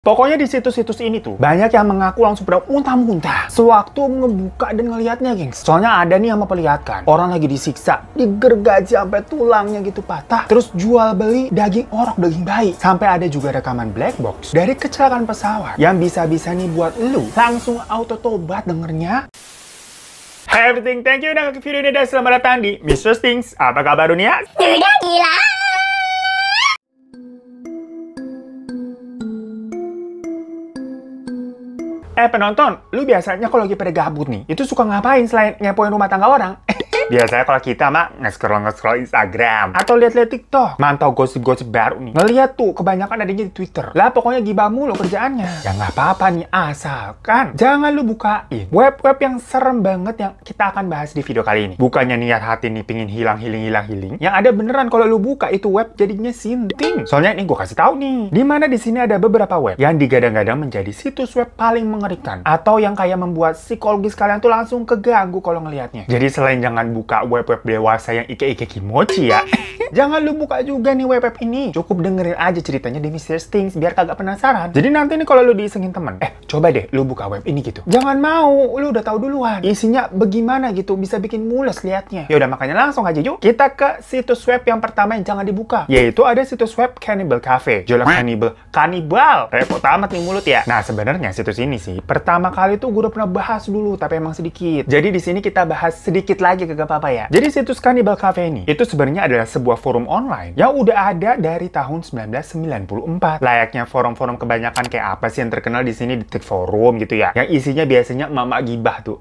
Pokoknya di situs-situs ini tuh banyak yang mengaku langsung pada muntah-muntah sewaktu ngebuka dan ngelihatnya, gengs. Soalnya ada nih yang memperlihatkan orang lagi disiksa, digergaji sampai tulangnya gitu patah, terus jual beli daging orok, daging bayi. Sampai ada juga rekaman black box dari kecelakaan pesawat yang bisa-bisa nih buat lu langsung auto tobat dengernya. Hey everything, thank you udah nonton video ini dan selamat datang di Mr. Stings. Apa kabar dunia? Sudah gila. Penonton, lu biasanya kalau lagi pada gabut nih, itu suka ngapain selain ngepoin rumah tangga orang? Biasanya kalau kita mah nge-scroll Instagram atau lihat-lihat TikTok, mantau gosip-gosip baru nih. Ngeliat tuh kebanyakan adanya di Twitter. Lah pokoknya gibah mulu kerjaannya. Ya nggak apa-apa nih, asalkan jangan lu bukain web-web yang serem banget yang kita akan bahas di video kali ini. Bukannya niat hati nih pingin hilang. Yang ada beneran kalau lu buka itu web jadinya sinting. Soalnya ini gue kasih tahu nih, di mana di sini ada beberapa web yang digadang-gadang menjadi situs web paling mengerikan atau yang kayak membuat psikologis kalian tuh langsung keganggu kalau ngelihatnya. Jadi selain jangan buka web-web dewasa yang ike-ike kimochi ya, jangan lu buka juga nih web-web ini. Cukup dengerin aja ceritanya di Mr. Stings biar kagak penasaran. Jadi nanti nih kalau lu diisengin temen, coba deh lu buka web ini gitu. Jangan mau, lu udah tahu duluan isinya bagaimana gitu, bisa bikin mules liatnya. Ya udah makanya langsung aja yuk kita ke situs web yang pertama yang jangan dibuka. Yaitu ada situs web Cannibal Cafe. Jola kanibal. Repot amat nih mulut ya. Nah sebenarnya situs ini sih pertama kali tuh gue udah pernah bahas dulu, tapi emang sedikit. Jadi di sini kita bahas sedikit lagi, kagak apa-apa ya. Jadi situs Cannibal Cafe ini itu sebenarnya adalah sebuah forum online yang udah ada dari tahun 1994. Layaknya forum-forum kebanyakan kayak apa sih yang terkenal di sini, detik forum gitu ya. Yang isinya biasanya mama gibah tuh.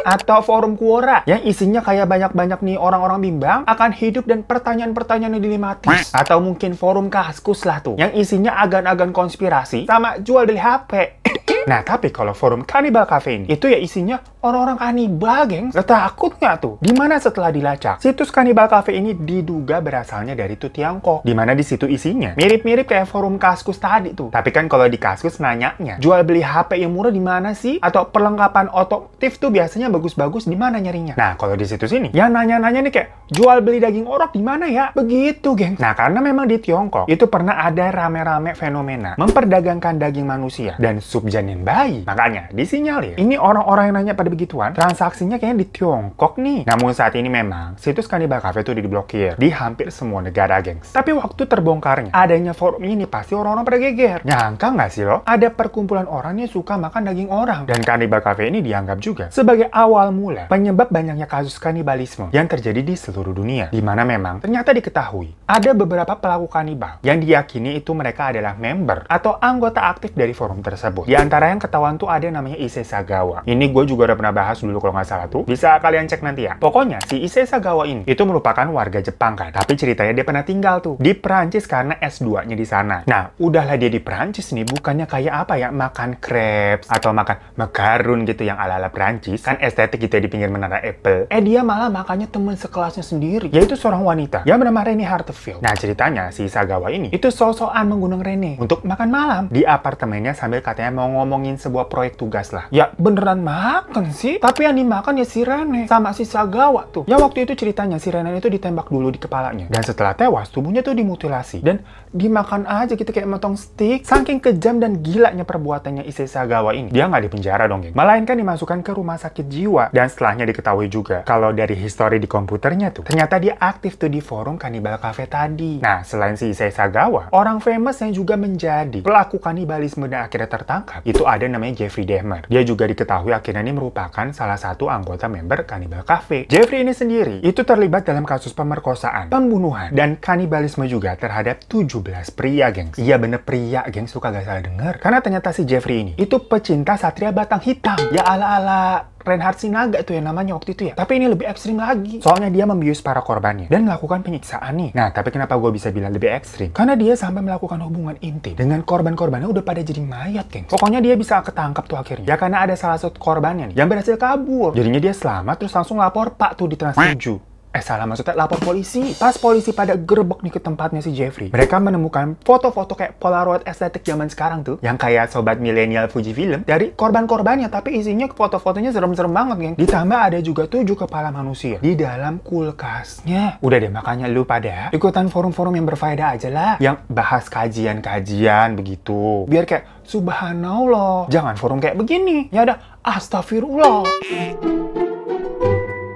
Atau forum Quora yang isinya kayak banyak-banyak nih orang-orang bimbang akan hidup dan pertanyaan-pertanyaan yang dilematis. Atau mungkin forum Kaskus lah tuh yang isinya agan-agan konspirasi sama jual beli HP. Nah, tapi kalau forum Cannibal Cafe ini, itu ya isinya orang-orang kanibal, gengs. Takut nggak tuh? Dimana setelah dilacak, situs Cannibal Cafe ini diduga berasalnya dari Tiongkok. Dimana di situ isinya mirip-mirip kayak forum Kaskus tadi tuh. Tapi kan kalau di Kaskus nanyanya, jual beli HP yang murah di mana sih? Atau perlengkapan otomotif tuh biasanya bagus-bagus di mana nyarinya? Nah, kalau di situs ini, yang nanya-nanya nih kayak, jual beli daging orok di mana ya? Begitu, gengs. Nah, karena memang di Tiongkok, itu pernah ada rame-rame fenomena memperdagangkan daging manusia dan subjanin bayi. Makanya disinyalir ini orang-orang yang nanya pada begituan transaksinya kayaknya di Tiongkok nih. Namun saat ini memang situs Cannibal Cafe itu diblokir di hampir semua negara, gengs. Tapi waktu terbongkarnya adanya forum ini pasti orang-orang pada geger. Nyangka nggak sih lo ada perkumpulan orang yang suka makan daging orang? Dan Cannibal Cafe ini dianggap juga sebagai awal mula penyebab banyaknya kasus kanibalisme yang terjadi di seluruh dunia. Dimana memang ternyata diketahui ada beberapa pelaku kanibal yang diyakini itu mereka adalah member atau anggota aktif dari forum tersebut. Di antara yang ketahuan tuh ada namanya Issei Sagawa. Ini gue juga udah pernah bahas dulu kalau nggak salah tuh. Bisa kalian cek nanti ya. Pokoknya si Issei Sagawa ini itu merupakan warga Jepang kan. Tapi ceritanya dia pernah tinggal tuh di Perancis karena S2-nya di sana. Nah, udahlah dia di Perancis nih bukannya kayak apa ya, makan crepes atau makan makarun gitu yang ala-ala Perancis. Kan estetik gitu ya di pinggir menara Eiffel. Dia malah makannya temen sekelasnya sendiri, yaitu seorang wanita yang bernama Rene Harteville. Nah, ceritanya si Sagawa ini itu sok-sokan mengundang Rene untuk makan malam di apartemennya sambil katanya mau ngomongin sebuah proyek tugas lah. Ya beneran makan sih, tapi yang dimakan ya si Rene sama si Sagawa tuh. Ya waktu itu ceritanya si Rene itu ditembak dulu di kepalanya. Dan setelah tewas, tubuhnya tuh dimutilasi. Dan dimakan aja gitu kayak motong steak. Saking kejam dan gilanya perbuatannya Issei Sagawa ini. Dia nggak dipenjara dong, geng. Melainkan dimasukkan ke rumah sakit jiwa. Dan setelahnya diketahui juga kalau dari histori di komputernya tuh, ternyata dia aktif tuh di forum Cannibal Cafe tadi. Nah, selain si Issei Sagawa, orang famous yang juga menjadi pelaku kanibalisme dan akhirnya tertangkap, itu ada namanya Jeffrey Dahmer. Dia juga diketahui akhirnya ini merupakan salah satu anggota member Cannibal Cafe. Jeffrey ini sendiri itu terlibat dalam kasus pemerkosaan, pembunuhan, dan kanibalisme juga terhadap 17 pria, gengs. Iya bener pria, gengs, suka gak salah denger. Karena ternyata si Jeffrey ini itu pecinta satria batang hitam. Ya ala-ala Reinhard Sinaga itu ya namanya waktu itu ya. Tapi ini lebih ekstrim lagi. Soalnya dia membius para korbannya dan melakukan penyiksaan nih. Nah, tapi kenapa gue bisa bilang lebih ekstrim? Karena dia sampai melakukan hubungan intim dengan korban-korbannya udah pada jadi mayat, geng. Pokoknya dia bisa ketangkap tuh akhirnya. Ya karena ada salah satu korbannya nih yang berhasil kabur. Jadinya dia selamat terus langsung lapor Pak tuh di Trans 7. Salah, maksudnya lapor polisi. Pas polisi pada gerbek nih ke tempatnya si Jeffrey, mereka menemukan foto-foto kayak Polaroid estetik zaman sekarang tuh, yang kayak sobat milenial Fujifilm, dari korban-korbannya, tapi isinya foto-fotonya serem-serem banget, geng. Ditambah ada juga 7 kepala manusia di dalam kulkasnya. Udah deh, makanya lu pada ikutan forum-forum yang berfaedah aja lah, yang bahas kajian-kajian begitu. Biar kayak subhanallah, jangan forum kayak begini. Ya ada astagfirullah.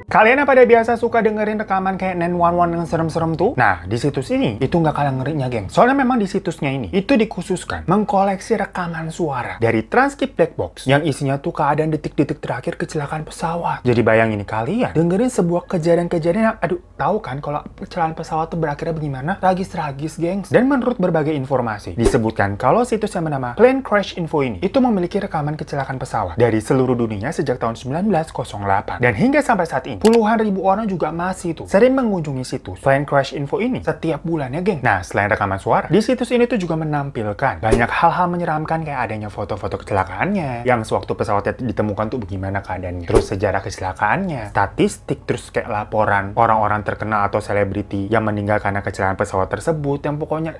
Kalian apa pada biasa suka dengerin rekaman kayak 911 yang serem-serem tuh? Nah, di situs ini, itu nggak kalah ngerinya, geng. Soalnya memang di situsnya ini, itu dikhususkan mengkoleksi rekaman suara dari transkrip black box yang isinya tuh keadaan detik-detik terakhir kecelakaan pesawat. Jadi bayangin nih, kalian dengerin sebuah kejadian-kejadian yang, aduh, tahu kan kalau kecelakaan pesawat tuh berakhirnya bagaimana? Tragis-tragis, gengs. Dan menurut berbagai informasi, disebutkan kalau situs yang bernama Plane Crash Info ini, itu memiliki rekaman kecelakaan pesawat dari seluruh dunia sejak tahun 1908. Dan hingga sampai saat ini, puluhan ribu orang juga masih tuh sering mengunjungi situs Plane Crash Info ini setiap bulannya, geng. Nah, selain rekaman suara, di situs ini tuh juga menampilkan banyak hal-hal menyeramkan kayak adanya foto-foto kecelakaannya, yang sewaktu pesawatnya ditemukan tuh bagaimana keadaannya, terus sejarah kecelakaannya, statistik, terus kayak laporan orang-orang terkenal atau selebriti yang meninggal karena kecelakaan pesawat tersebut, yang pokoknya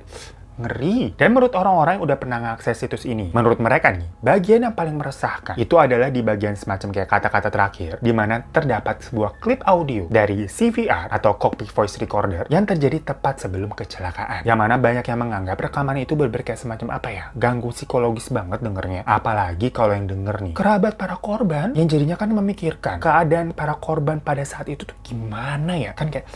ngeri. Dan menurut orang-orang yang udah pernah ngakses situs ini, menurut mereka nih, bagian yang paling meresahkan itu adalah di bagian semacam kayak kata-kata terakhir, di mana terdapat sebuah klip audio dari CVR atau Cockpit Voice Recorder yang terjadi tepat sebelum kecelakaan. Yang mana banyak yang menganggap rekaman itu berkayak semacam apa ya, ganggu psikologis banget dengernya. Apalagi kalau yang denger nih, kerabat para korban, yang jadinya kan memikirkan keadaan para korban pada saat itu tuh gimana ya, kan kayak,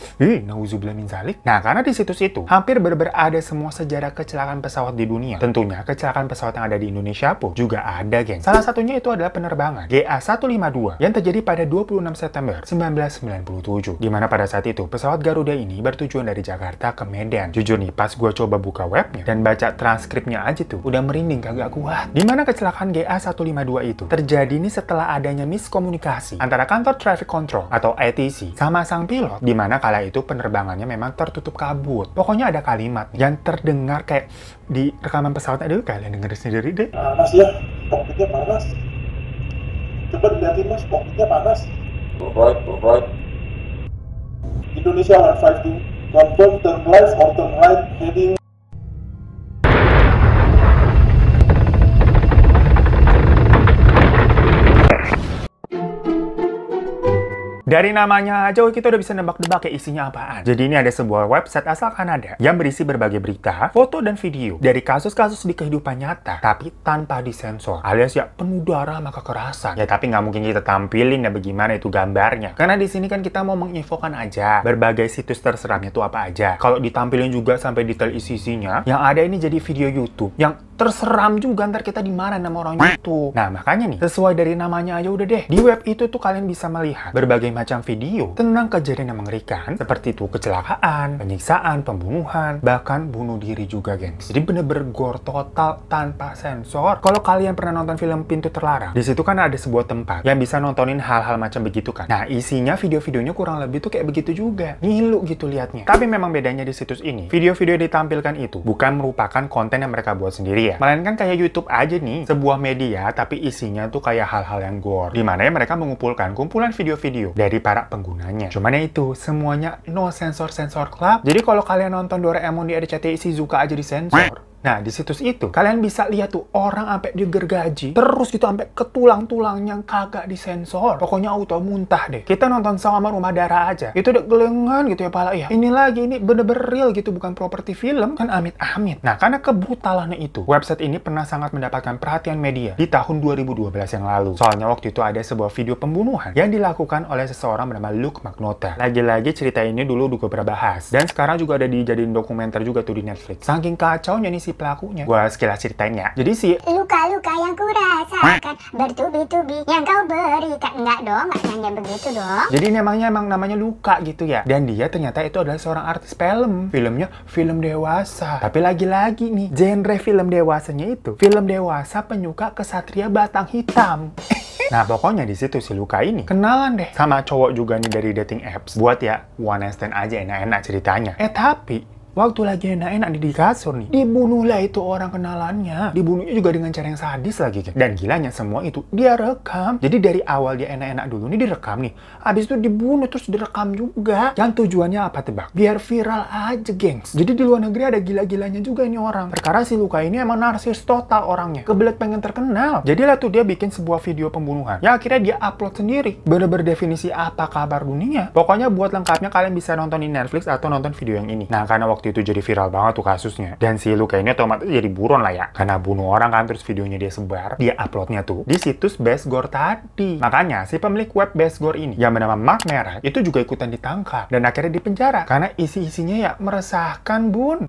nauzubillah min zalik. Nah, karena di situs itu hampir bener-bener ada semua sejarah kecelakaan pesawat di dunia. Tentunya kecelakaan pesawat yang ada di Indonesia pun juga ada, geng. Salah satunya itu adalah penerbangan GA152 yang terjadi pada 26 September 1997. Dimana pada saat itu pesawat Garuda ini bertujuan dari Jakarta ke Medan. Jujur nih, pas gue coba buka webnya dan baca transkripnya aja tuh, udah merinding kagak kuat. Dimana kecelakaan GA152 itu terjadi nih setelah adanya miskomunikasi antara kantor traffic control atau ATC sama sang pilot, dimana kala itu penerbangannya memang tertutup kabut. Pokoknya ada kalimat yang terdengar kayak di rekaman pesawat. Aduh, kalian denger sendiri deh. Mas ya, kokpitnya panas. Coba dilihatin mas, kokpitnya panas. Alright. Indonesia 152, confirm turn left or turn right heading. Dari namanya aja kita udah bisa nebak-nebak ya isinya apaan. Jadi ini ada sebuah website asal Kanada yang berisi berbagai berita, foto, dan video dari kasus-kasus di kehidupan nyata, tapi tanpa disensor, alias ya penuh darah sama kekerasan. Ya tapi nggak mungkin kita tampilin ya bagaimana itu gambarnya. Karena di sini kan kita mau menginfokan aja berbagai situs terseramnya itu apa aja. Kalau ditampilin juga sampai detail isi-isinya, yang ada ini jadi video YouTube yang terseram juga, ntar kita dimarahin sama orang YouTube. Nah makanya nih, sesuai dari namanya aja udah deh, di web itu tuh kalian bisa melihat berbagai macam video tentang kejadian yang mengerikan, seperti itu kecelakaan, penyiksaan, pembunuhan, bahkan bunuh diri juga, gengs. Jadi bener-bener gore total tanpa sensor. Kalau kalian pernah nonton film Pintu Terlarang, di situ kan ada sebuah tempat yang bisa nontonin hal-hal macam begitu kan. Nah isinya video-videonya kurang lebih tuh kayak begitu juga, ngilu gitu liatnya. Tapi memang bedanya di situs ini, video-video yang ditampilkan itu bukan merupakan konten yang mereka buat sendiri ya, melainkan kayak YouTube aja nih, sebuah media tapi isinya tuh kayak hal-hal yang gore, dimana ya mereka mengumpulkan kumpulan video-video dari para penggunanya. Cuman ya itu, semuanya no sensor-sensor club. Jadi kalau kalian nonton Doraemon di RCTI Shizuka aja disensor. Nah, di situs itu, kalian bisa lihat tuh orang sampai digergaji, terus gitu sampai ke tulang-tulangnya kagak disensor. Pokoknya auto muntah deh. Kita nonton sama Rumah Darah aja, itu udah gelengan gitu ya pala ya. Ini lagi, ini bener-bener real gitu, bukan properti film, kan amit-amit. Nah, karena kebrutalannya itu, website ini pernah sangat mendapatkan perhatian media di tahun 2012 yang lalu. Soalnya waktu itu ada sebuah video pembunuhan yang dilakukan oleh seseorang bernama Luke Magnotta. Lagi-lagi cerita ini dulu gue pernah bahas, dan sekarang juga ada dijadiin dokumenter juga tuh di Netflix. Saking kacaunya nih si pelakunya. Gua sekilas ceritain ya. Jadi si luka-luka yang ku rasakan bertubi-tubi yang kau berikan. Enggak dong, nggak nanya begitu dong. Jadi namanya luka gitu ya. Dan dia ternyata itu adalah seorang artis film. Filmnya film dewasa. Tapi lagi-lagi nih, genre film dewasanya itu film dewasa penyuka kesatria batang hitam. Nah pokoknya di situ si Luka ini kenalan deh sama cowok juga nih dari dating apps buat ya one night stand aja, enak-enak ceritanya. Tapi waktu lagi enak-enak di kasur nih, dibunuhlah itu orang kenalannya. Dibunuhnya juga dengan cara yang sadis lagi, geng. Dan gilanya semua itu dia rekam. Jadi dari awal dia enak-enak dulu nih direkam nih. Habis itu dibunuh terus direkam juga. Yang tujuannya apa tebak? Biar viral aja, gengs. Jadi di luar negeri ada gila-gilanya juga ini orang. Perkara si Luka ini emang narsis total orangnya. Kebelet pengen terkenal. Jadilah tuh dia bikin sebuah video pembunuhan. Ya akhirnya dia upload sendiri. Bener-bener definisi apa kabar dunia. Pokoknya buat lengkapnya kalian bisa nonton di Netflix atau nonton video yang ini. Nah, karena waktu itu jadi viral banget tuh kasusnya. Dan si Luka ini otomatis jadi buron lah ya. Karena bunuh orang kan, terus videonya dia sebar. Dia uploadnya tuh di situs Bestgore tadi. Makanya si pemilik web Bestgore ini yang bernama Mark Merah itu juga ikutan ditangkap. Dan akhirnya dipenjara. Karena isi-isinya ya meresahkan, bun.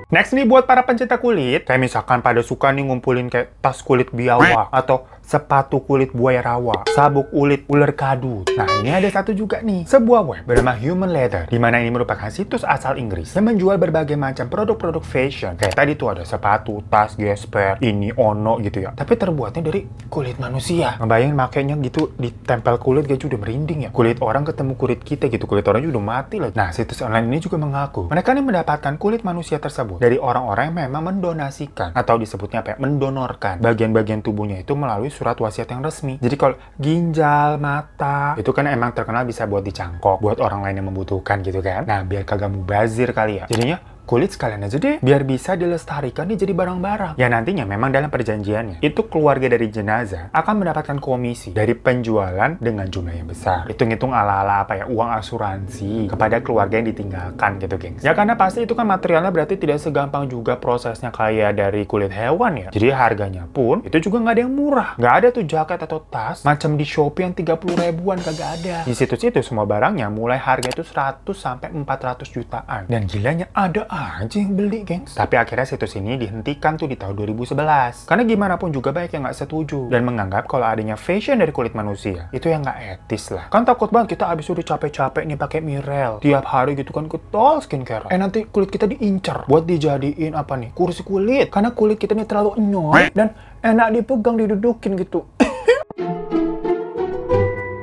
Next nih buat para pencinta kulit, kayak misalkan pada suka nih ngumpulin kayak tas kulit biawak atau sepatu kulit buaya rawa, sabuk kulit ular kadut. Nah, ini ada satu juga nih, sebuah web bernama Human Leather, di mana ini merupakan situs asal Inggris yang menjual berbagai macam produk-produk fashion. Kayak tadi tuh ada sepatu, tas, gesper, ini ono gitu ya. Tapi terbuatnya dari kulit manusia. Ngebayangin makainya gitu ditempel kulit gitu udah merinding ya. Kulit orang ketemu kulit kita gitu, kulit orang udah mati lah. Nah, situs online ini juga mengaku mereka nih mendapatkan kulit manusia tersebut dari orang-orang yang memang mendonasikan atau disebutnya apa ya, mendonorkan bagian-bagian tubuhnya itu melalui surat wasiat yang resmi. Jadi kalau ginjal, mata, itu kan emang terkenal bisa buat dicangkok, buat orang lain yang membutuhkan gitu kan. Nah, biar kagak mubazir kali ya. Jadinya kulit sekalian aja deh, biar bisa dilestarikan nih jadi barang-barang. Ya nantinya memang dalam perjanjiannya, itu keluarga dari jenazah akan mendapatkan komisi dari penjualan dengan jumlah yang besar. Hitung-hitung ala-ala apa ya, uang asuransi kepada keluarga yang ditinggalkan gitu, gengs. Ya karena pasti itu kan materialnya berarti tidak segampang juga prosesnya kayak dari kulit hewan ya. Jadi harganya pun itu juga nggak ada yang murah. Nggak ada tuh jaket atau tas macam di Shopee yang 30 ribuan, kagak ada. Di situs itu semua barangnya mulai harga itu 100 sampai 400 jutaan. Dan gilanya ada aja yang beli, gengs. Tapi akhirnya situs ini dihentikan tuh di tahun 2011. Karena gimana pun juga banyak yang nggak setuju dan menganggap kalau adanya fashion dari kulit manusia itu yang nggak etis lah. Kan takut banget kita abis udah capek-capek nih pakai Mirel tiap hari gitu kan, ketol skincare. Nanti kulit kita diincar buat dijadiin apa nih, kursi kulit. Karena kulit kita nih terlalu nyoy dan enak dipegang, didudukin gitu.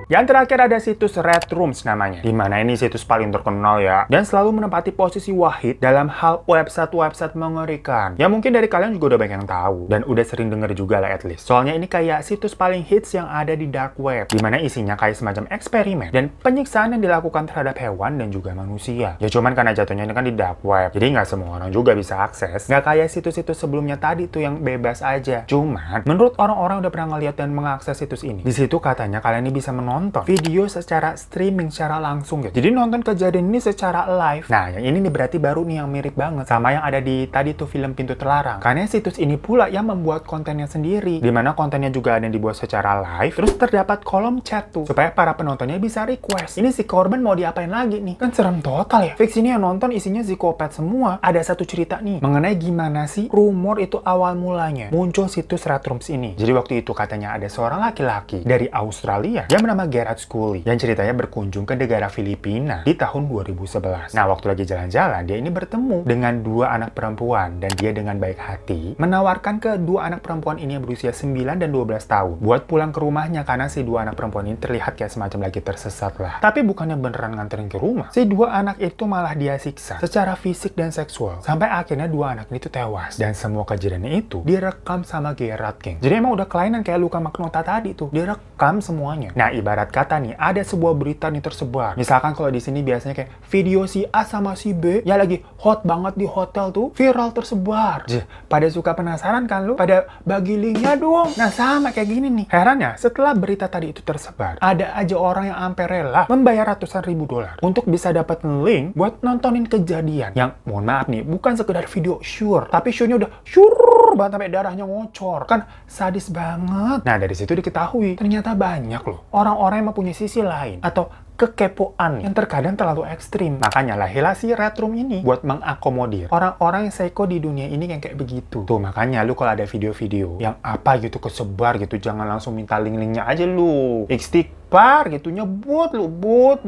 Yang terakhir ada situs Red Rooms namanya, dimana ini situs paling terkenal ya, dan selalu menempati posisi wahid dalam hal website-website mengerikan. Ya mungkin dari kalian juga udah banyak yang tahu, dan udah sering denger juga lah at least. Soalnya ini kayak situs paling hits yang ada di dark web, dimana isinya kayak semacam eksperimen dan penyiksaan yang dilakukan terhadap hewan dan juga manusia. Ya cuman karena jatuhnya ini kan di dark web, jadi nggak semua orang juga bisa akses. Nggak kayak situs-situs sebelumnya tadi tuh yang bebas aja. Cuman, menurut orang-orang udah pernah ngeliat dan mengakses situs ini, di situ katanya kalian ini bisa nonton video secara streaming secara langsung gitu. Jadi nonton kejadian ini secara live. Nah, yang ini nih berarti baru nih yang mirip banget sama yang ada di tadi tuh film Pintu Terlarang. Karena situs ini pula yang membuat kontennya sendiri, dimana kontennya juga ada yang dibuat secara live. Terus terdapat kolom chat tuh supaya para penontonnya bisa request. Ini si korban mau diapain lagi nih? Kan serem total ya. Fix ini yang nonton isinya psikopat semua. Ada satu cerita nih mengenai gimana sih rumor itu awal mulanya muncul situs Red Rooms ini. Jadi waktu itu katanya ada seorang laki-laki dari Australia yang bernama Gerard Scully yang ceritanya berkunjung ke negara Filipina di tahun 2011. Nah, waktu lagi jalan-jalan, dia ini bertemu dengan dua anak perempuan dan dia dengan baik hati menawarkan ke dua anak perempuan ini yang berusia 9 dan 12 tahun buat pulang ke rumahnya karena si dua anak perempuan ini terlihat kayak semacam lagi tersesat lah. Tapi bukannya beneran nganterin ke rumah. Si dua anak itu malah dia siksa secara fisik dan seksual sampai akhirnya dua anak itu tewas. Dan semua kejadiannya itu direkam sama Gerard, geng. Jadi emang udah kelainan kayak Luka Magnotta tadi tuh, direkam semuanya. Nah, ibarat kata nih, ada sebuah berita nih tersebar. Misalkan kalau di sini biasanya kayak video si A sama si B ya lagi hot banget di hotel tuh, viral tersebar. Pada suka penasaran kan lu? Pada bagi linknya dong. Nah, sama kayak gini nih. Herannya, setelah berita tadi itu tersebar, ada aja orang yang sampai rela membayar ratusan ribu dolar untuk bisa dapat link buat nontonin kejadian yang, mohon maaf nih, bukan sekedar video sure, tapi show-nya udah sure banget sampai darahnya ngocor. Kan sadis banget. Nah, dari situ diketahui ternyata banyak loh orang-orang yang mempunyai sisi lain atau kekepoan yang terkadang terlalu ekstrim. Makanya lahirlah si Red Room ini buat mengakomodir orang-orang yang psycho di dunia ini yang kayak begitu. Tuh makanya lu kalau ada video-video yang apa gitu kesebar gitu, jangan langsung minta link-linknya aja lu. Istighfar gitu, nyebut lu, but.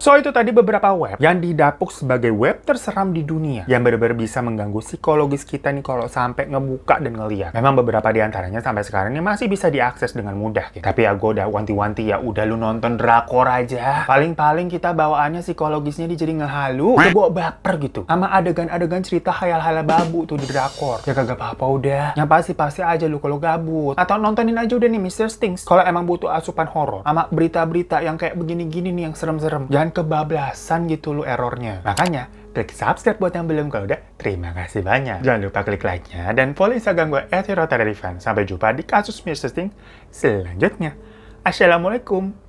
So, itu tadi beberapa web yang didapuk sebagai web terseram di dunia yang benar-benar bisa mengganggu psikologis kita nih kalau sampai ngebuka dan ngeliat. Memang beberapa di antaranya sampai sekarang ini masih bisa diakses dengan mudah gitu. Tapi ya gue udah wanti-wanti ya, udah lu nonton drakor aja. Paling-paling kita bawaannya psikologisnya dia jadi ngehalu, kebawa baper gitu. Sama adegan-adegan cerita hayal-hayal babu tuh di drakor. Ya kagak apa-apa udah. Yang pasti aja lu kalau gabut. Atau nontonin aja udah nih Mr. Stings. Kalau emang butuh asupan horor. Sama berita-berita yang kayak begini-gini nih yang serem-serem. Jangan kebablasan gitu lu errornya. Makanya, klik subscribe buat yang belum. Kalau udah, terima kasih banyak. Jangan lupa klik like-nya dan follow Instagram gue @hirotadarivan. Sampai jumpa di kasus Mr. Stings selanjutnya. Assalamualaikum.